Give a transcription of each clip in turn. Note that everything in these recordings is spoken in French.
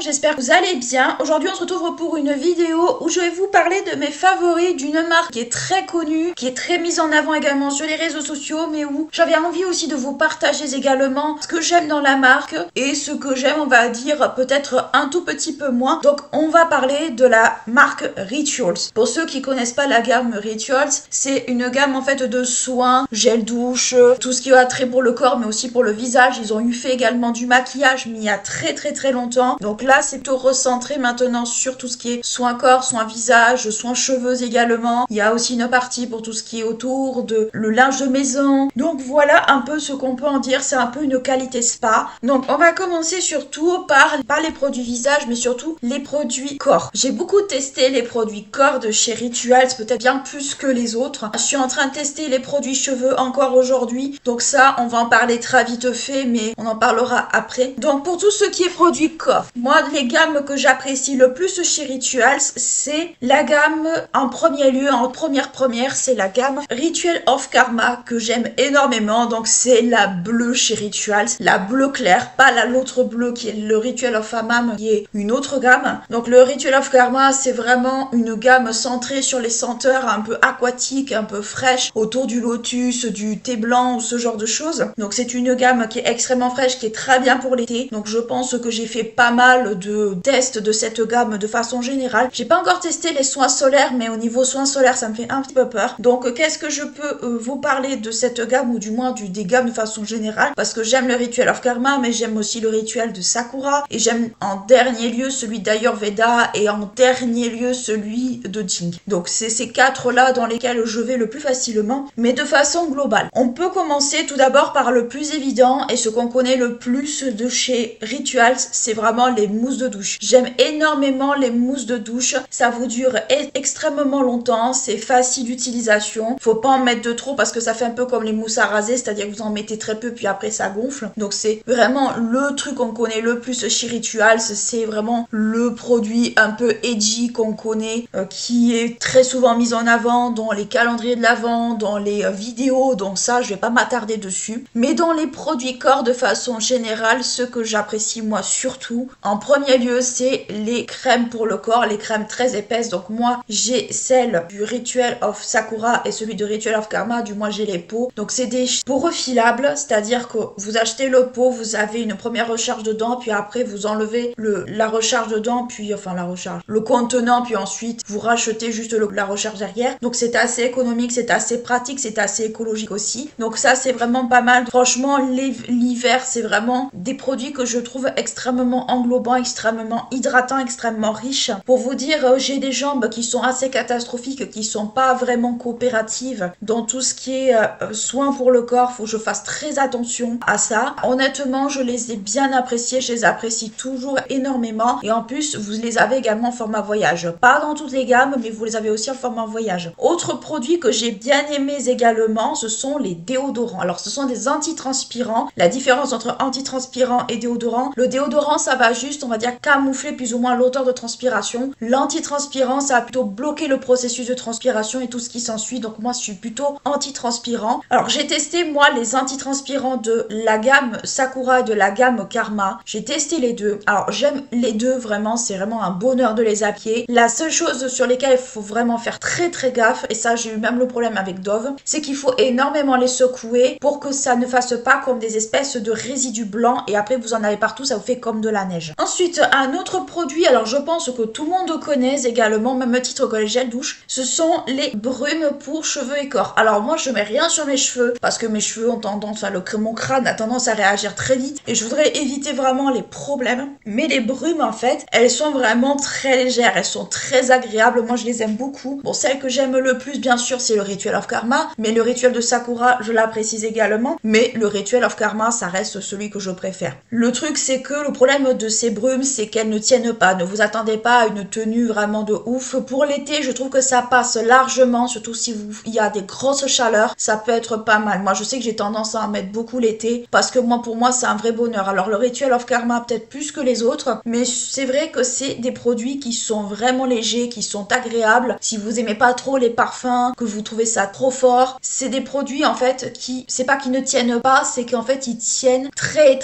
j'espère que vous allez bien. Aujourd'hui on se retrouve pour une vidéo où je vais vous parler de mes favoris d'une marque qui est très connue, qui est très mise en avant également sur les réseaux sociaux, mais où j'avais envie aussi de vous partager également ce que j'aime dans la marque et ce que j'aime, on va dire, peut-être un tout petit peu moins. Donc on va parler de la marque Rituals. Pour ceux qui connaissent pas la gamme Rituals, c'est une gamme en fait de soins, gel douche, tout ce qui a trait pour le corps mais aussi pour le visage. Ils ont eu fait également du maquillage mais il y a très longtemps. Donc là c'est plutôt recentré maintenant sur tout ce qui est soins corps, soins visage, soins cheveux également. Il y a aussi une partie pour tout ce qui est autour de le linge de maison. Donc voilà un peu ce qu'on peut en dire, c'est un peu une qualité spa. Donc on va commencer surtout par les produits visage mais surtout les produits corps. J'ai beaucoup testé les produits corps de chez Rituals, peut-être bien plus que les autres. Je suis en train de tester les produits cheveux encore aujourd'hui, donc ça on va en parler très vite fait mais on en parlera après. Donc pour tout ce qui est produits corps, moi les gammes que j'apprécie le plus chez Rituals, c'est la gamme en premier lieu, en première c'est la gamme Ritual of Karma que j'aime énormément. Donc c'est la bleue chez Rituals, la bleue claire, pas l'autre bleu qui est le Ritual of Hammam qui est une autre gamme. Donc le Ritual of Karma c'est vraiment une gamme centrée sur les senteurs un peu aquatiques, un peu fraîches, autour du lotus, du thé blanc ou ce genre de choses. Donc c'est une gamme qui est extrêmement fraîche, qui est très bien pour l'été. Donc je pense que j'ai fait pas mal de tests de cette gamme de façon générale. J'ai pas encore testé les soins solaires, mais au niveau soins solaires ça me fait un petit peu peur. Donc qu'est-ce que je peux vous parler de cette gamme, ou du moins des gammes de façon générale, parce que j'aime le Ritual of Karma mais j'aime aussi le rituel de Sakura et j'aime en dernier lieu celui d'Ayurveda et en dernier lieu celui de Jing. Donc c'est ces quatre là dans lesquels je vais le plus facilement, mais de façon globale. On peut commencer tout d'abord par le plus évident et ce qu'on connaît le plus de chez Rituals, c'est vraiment les mousses de douche. J'aime énormément les mousses de douche, ça vous dure extrêmement longtemps, c'est facile d'utilisation, faut pas en mettre de trop parce que ça fait un peu comme les mousses à raser, c'est-à-dire que vous en mettez très peu puis après ça gonfle. Donc c'est vraiment le truc qu'on connaît le plus chez Rituals, c'est vraiment le produit un peu edgy qu'on connaît, qui est très souvent mis en avant dans les calendriers de l'Avent, dans les vidéos, donc ça je vais pas m'attarder dessus. Mais dans les produits corps de façon générale, ce que j'apprécie moi surtout, en premier lieu c'est les crèmes pour le corps, les crèmes très épaisses. Donc moi j'ai celle du Ritual of Sakura et celui de Ritual of Karma, du moins j'ai les pots. Donc c'est des pots refilables, c'est-à-dire que vous achetez le pot, vous avez une première recharge dedans, puis après vous enlevez la recharge dedans, puis enfin la recharge, le contenant, puis ensuite vous rachetez juste la recharge derrière. Donc c'est assez économique, c'est assez pratique, c'est assez écologique aussi. Donc ça c'est vraiment pas mal. Franchement l'hiver c'est vraiment des produits que je trouve extrêmement englobants, extrêmement hydratants, extrêmement riches. Pour vous dire, j'ai des jambes qui sont assez catastrophiques, qui sont pas vraiment coopératives dans tout ce qui est soins pour le corps. Faut que je fasse très attention à ça. Honnêtement je les ai bien appréciés, je les apprécie toujours énormément et en plus vous les avez également en format voyage. Pas dans toutes les gammes mais vous les avez aussi en format voyage. Autre produit que j'ai bien aimé également, ce sont les déodorants. Alors ce sont des antitranspirants. La différence entre antitranspirant et déodorant, le déodorant ça va juste, on va dire, camoufler plus ou moins l'odeur de transpiration. L'antitranspirant ça va plutôt bloquer le processus de transpiration et tout ce qui s'ensuit. Donc moi je suis plutôt antitranspirant. Alors j'ai testé moi les antitranspirants de la gamme Sakura et de la gamme Karma. J'ai testé les deux. Alors j'aime les deux vraiment, c'est vraiment un bonheur de les appliquer. La seule chose sur lesquelles il faut vraiment faire très gaffe, et ça j'ai eu même le problème avec Dove, c'est qu'il faut énormément les secouer pour que ça ne fasse pas comme des espèces de résidus blancs et après vous en avez partout, ça vous fait comme de la neige. Ensuite un autre produit, alors je pense que tout le monde connaît également, même titre que les gels douche, ce sont les brumes pour cheveux et corps. Alors moi je mets rien sur mes cheveux parce que mes cheveux ont tendance à mon crâne a tendance à réagir très vite et je voudrais éviter vraiment les problèmes, mais les brumes en fait elles sont vraiment très légères, elles sont très agréables, moi je les aime beaucoup. Bon, celle que j'aime le plus bien sûr c'est le Ritual of Karma, mais le rituel de Sakura je l'apprécie également, mais le Ritual of Karma ça reste celui que je préfère. Le truc c'est que le problème de ces brumes c'est qu'elles ne tiennent pas, ne vous attendez pas à une tenue vraiment de ouf. Pour l'été je trouve que ça passe largement, surtout si il y a des grosses chaleurs, ça peut être pas mal. Moi je sais que j'ai tendance à en mettre beaucoup l'été parce que pour moi c'est un vrai bonheur. Alors le Ritual of Karma peut-être plus que les autres, mais c'est vrai que c'est des produits qui sont vraiment légers, qui sont agréables. Si vous aimez pas trop les parfums, que vous trouvez ça trop fort, c'est des produits en fait qui, c'est pas qu'ils ne tiennent pas, c'est qu'en fait ils tiennent très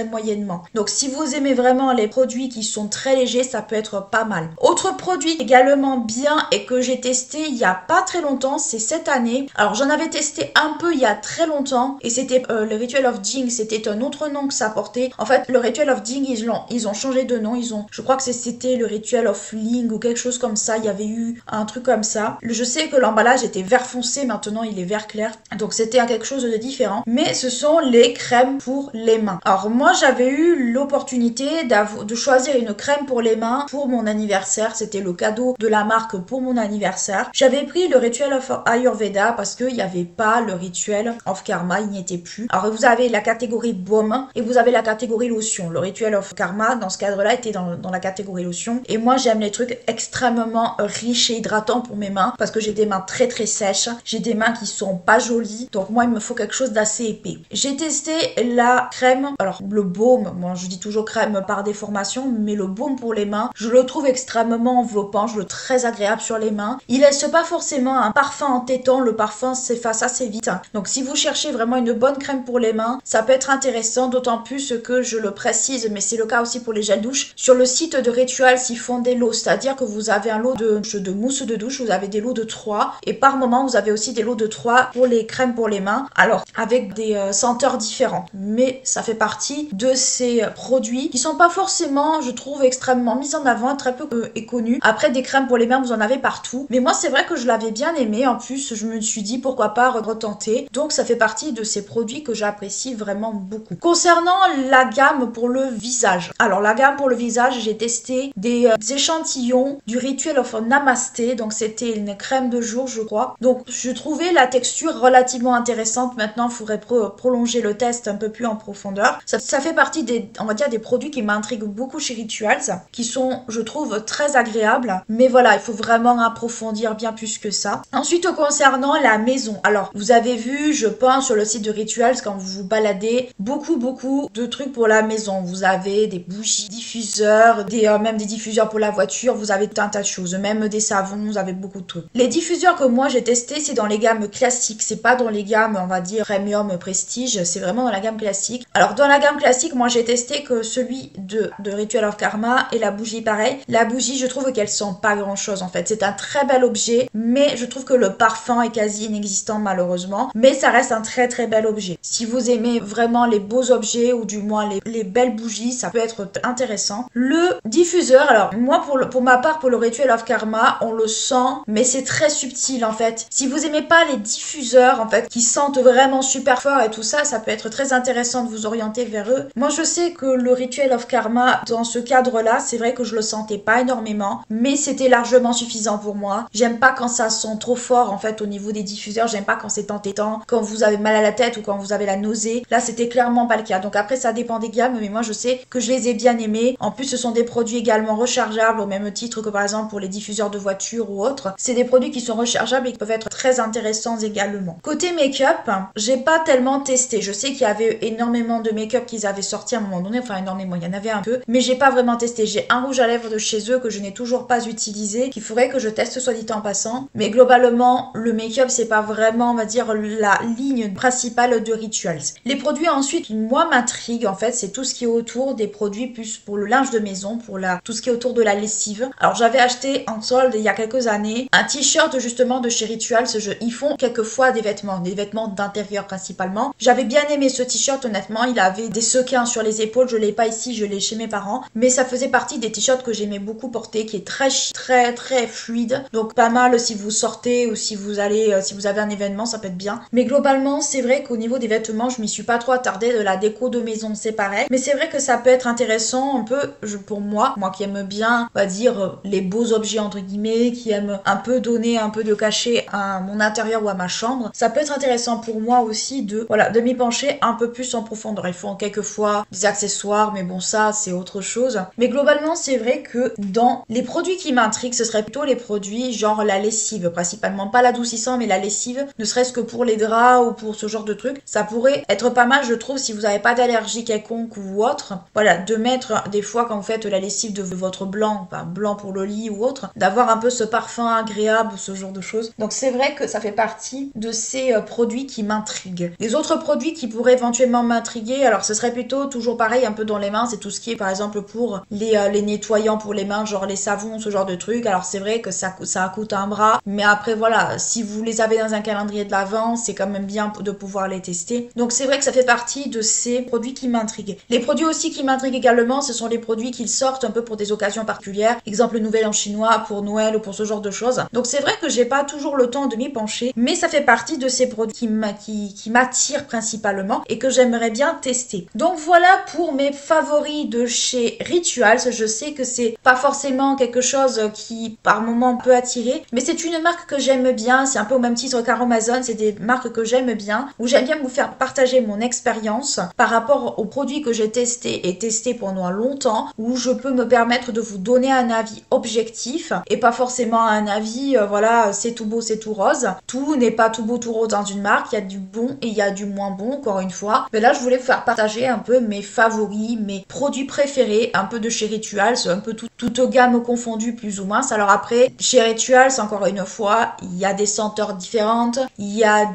moyennement. Donc si vous aimez vraiment les produits qui sont très légers, ça peut être pas mal. Autre produit également bien et que j'ai testé il y a pas très longtemps, c'est cette année. Alors j'en avais testé un peu il y a très longtemps et c'était le Ritual of Jing, c'était un autre nom que ça portait. En fait, le Ritual of Jing, ils ont changé de nom, je crois que c'était le Ritual of Ling ou quelque chose comme ça, il y avait eu un truc comme ça. Je sais que l'emballage était vert foncé, maintenant il est vert clair, donc c'était quelque chose de différent. Mais ce sont les crèmes pour les mains. Alors moi j'avais eu l'opportunité de choisir une crème pour les mains pour mon anniversaire, c'était le cadeau de la marque pour mon anniversaire. J'avais pris le Ritual of Ayurveda parce qu'il n'y avait pas le Ritual of Karma, il n'y était plus. Alors vous avez la catégorie baume et vous avez la catégorie lotion. Le Ritual of Karma dans ce cadre-là était dans la catégorie lotion et moi j'aime les trucs extrêmement riches et hydratants pour mes mains parce que j'ai des mains très très sèches, j'ai des mains qui sont pas jolies, donc moi il me faut quelque chose d'assez épais. J'ai testé la crème, alors le baume, moi je dis toujours crème par déformation, mais le baume pour les mains, je le trouve extrêmement enveloppant, je le trouve très agréable sur les mains. Il laisse pas forcément un parfum entêtant, le parfum s'efface assez vite. Donc si vous cherchez vraiment une bonne crème pour les mains, ça peut être intéressant, d'autant plus que je le précise, mais c'est le cas aussi pour les gels douche. Sur le site de Rituals, ils font des lots, c'est-à-dire que vous avez un lot de mousse de douche, vous avez des lots de 3 et par moment vous avez aussi des lots de 3 pour les crèmes pour les mains, alors avec des senteurs différentes, mais ça fait partie de ces produits qui sont pas forcément, je trouve, extrêmement mis en avant, très peu et connus. Après, des crèmes pour les mains, vous en avez partout, mais moi c'est vrai que je l'avais bien aimé, en plus je me suis dit pourquoi pas retenter, donc ça fait partie de ces produits que j'apprécie vraiment beaucoup. Concernant la gamme pour le visage, alors la gamme pour le visage, j'ai testé des échantillons du Ritual of Namasté, donc c'était une crème de jour je crois, donc je trouvais la texture relativement intéressante. Maintenant il faudrait prolonger le test un peu plus en profondeur. Ça fait partie des, on va dire, des produits qui m'intriguent beaucoup chez Rituals, qui sont je trouve très agréables, mais voilà, il faut vraiment approfondir bien plus que ça. Ensuite concernant la maison, alors vous avez vu je pense sur le site de Rituals quand vous vous baladez, beaucoup de trucs pour la maison. Vous avez des bougies, diffuseurs, même des diffuseurs pour la voiture, vous avez tout un tas de choses, même des savons, vous avez beaucoup de trucs. Les diffuseurs que moi j'ai testé, c'est dans les gammes classiques, c'est pas dans les gammes on va dire premium, prestige, c'est vraiment dans la gamme classique. Alors dans la gamme classique, moi j'ai testé que celui de Ritual of Karma et la bougie pareil. La bougie, je trouve qu'elle sent pas grand chose en fait, c'est un très bel objet, mais je trouve que le parfum est quasi inexistant malheureusement, mais ça reste un très très bel objet. Si vous aimez vraiment les beaux objets ou du moins les belles bougies, ça peut être intéressant. Le diffuseur, alors moi pour ma part pour le Ritual of Karma, on le sent, mais c'est très subtil en fait. Si vous aimez pas les diffuseurs en fait qui sentent vraiment super fort et tout ça, ça peut être très intéressant de vous orienter vers eux. Moi je sais que le Ritual of Karma dans ce cadre là, c'est vrai que je le sentais pas énormément, mais c'était largement suffisant pour moi. J'aime pas quand ça sent trop fort en fait au niveau des diffuseurs, j'aime pas quand c'est entêtant, quand vous avez mal à la tête ou quand vous avez la nausée. Là c'était clairement pas le cas, donc après ça dépend des gammes, mais moi je sais que je les ai bien aimés. En plus ce sont des produits également rechargeables au même titre que par exemple pour les diffuseurs de voiture ou autres. C'est des produits qui sont rechargeables et qui peuvent être très intéressants également. Côté make-up, j'ai pas tellement testé. Je sais qu'il y avait énormément de make-up qu'ils avaient sorti à un moment donné, enfin énormément, il y en avait un peu, mais j'ai pas vraiment testé. J'ai un rouge à lèvres de chez eux que je n'ai toujours pas utilisé, qu'il faudrait que je teste soit dit en passant, mais globalement le make-up c'est pas vraiment on va dire la ligne principale de Rituals. Les produits ensuite qui moi m'intriguent en fait, c'est tout ce qui est autour des produits plus pour le linge de maison, pour tout ce qui est autour de la lessive. Alors j'avais acheté en solde il y a quelques années un t-shirt justement de chez Rituals. Ils font quelquefois des vêtements d'intérieur principalement. J'avais bien aimé ce t-shirt honnêtement, il avait des sequins sur les épaules, je l'ai pas ici, je l'ai chez mes parents, mais ça faisait partie des t-shirts que j'aimais beaucoup porter, qui est très fluide, donc pas mal si vous sortez ou si vous avez un événement, ça peut être bien. Mais globalement c'est vrai qu'au niveau des vêtements je m'y suis pas trop attardée. De la déco de maison c'est pareil, mais c'est vrai que ça peut être intéressant un peu pour moi qui aime bien on va dire les beaux objets entre guillemets, qui aime un peu donner un peu de cachet à mon intérieur ou à ma chambre. Ça peut être intéressant pour moi aussi de m'y pencher un peu plus en profondeur. Il faut quelquefois des accessoires, mais bon ça c'est autre chose. Mais globalement c'est vrai que dans les produits qui m'intriguent, ce serait plutôt les produits genre la lessive, principalement pas l'adoucissant mais la lessive, ne serait-ce que pour les draps ou pour ce genre de trucs. Ça pourrait être pas mal je trouve si vous n'avez pas d'allergie quelconque ou autre, de mettre des fois quand vous faites la lessive de votre blanc, blanc pour le lit ou autre, d'avoir un peu ce parfum agréable ou ce genre de choses. Donc c'est vrai que ça fait partie de ces produits qui m'intriguent. Les autres produits qui pourraient éventuellement m'intriguer, alors ce serait plutôt toujours pareil un peu dans les mains, c'est tout ce qui est par exemple pour les nettoyants pour les mains, genre les savons, ce genre de trucs. Alors c'est vrai que ça coûte un bras, mais après voilà, si vous les avez dans un calendrier de l'Avent, c'est quand même bien de pouvoir les tester. Donc c'est vrai que ça fait partie de ces produits qui m'intriguent. Les produits aussi qui m'intriguent également, ce sont les produits qu'ils sortent un peu pour des occasions particulières, exemple le Nouvel An chinois pour Noël ou pour ce genre de choses. Donc c'est vrai que j'ai pas toujours le temps de m'y pencher, mais ça fait partie de ces produits qui m'attirent principalement et que j'aimerais bien tester. Donc voilà pour mes favoris de chez Rituals. Je sais que c'est pas forcément quelque chose qui par moment peut attirer, mais c'est une marque que j'aime bien. C'est un peu au même titre qu'Aromazone, c'est des marques que j'aime bien, où j'aime bien vous faire partager mon expérience par rapport aux produits que j'ai testés pendant longtemps, où je peux me permettre de vous donner un avis objectif et pas forcément un avis voilà, c'est tout beau, c'est tout rose. Tout n'est pas tout beau, tout rose dans une marque, il y a du bon et il y a du moins bon, encore une fois. Mais là, je voulais vous faire partager un peu mes favoris, mes produits préférés, un peu de chez Rituals, un peu toute gamme confondue plus ou moins. Alors après, chez Rituals, encore une fois, il y a des senteurs différentes, il y a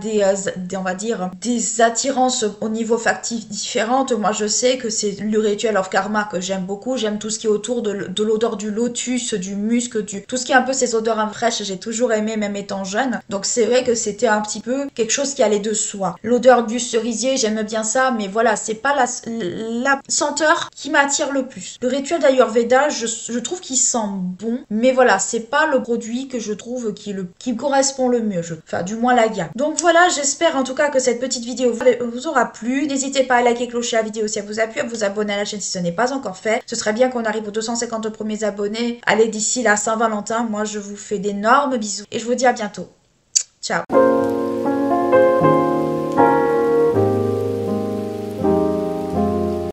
on va dire, des attirances au niveau factif différentes. Moi, je sais que c'est le Ritual of Karma que j'aime beaucoup. J'aime tout ce qui est autour de l'odeur du lotus, du musc, tout ce qui est un peu ces odeurs fraîches. J'ai toujours aimé, même étant jeune. Donc c'est vrai que c'était un petit peu quelque chose qui allait de soi. L'odeur du cerisier, j'aime bien ça, mais voilà, c'est pas la senteur qui m'attire le plus. Le Rituel d'Ayurveda, je trouve qu'il sent bon, mais voilà, c'est pas le produit que je trouve qui me correspond le mieux, enfin du moins la gamme. Donc voilà, j'espère en tout cas que cette petite vidéo vous aura plu. N'hésitez pas à liker, clocher la vidéo si elle vous a plu, à vous abonner à la chaîne si ce n'est pas encore fait. Ce serait bien qu'on arrive aux 250 premiers abonnés. Allez, d'ici la Saint-Valentin, moi je vous fais d'énormes bisous et je vous dis à bientôt. Ciao.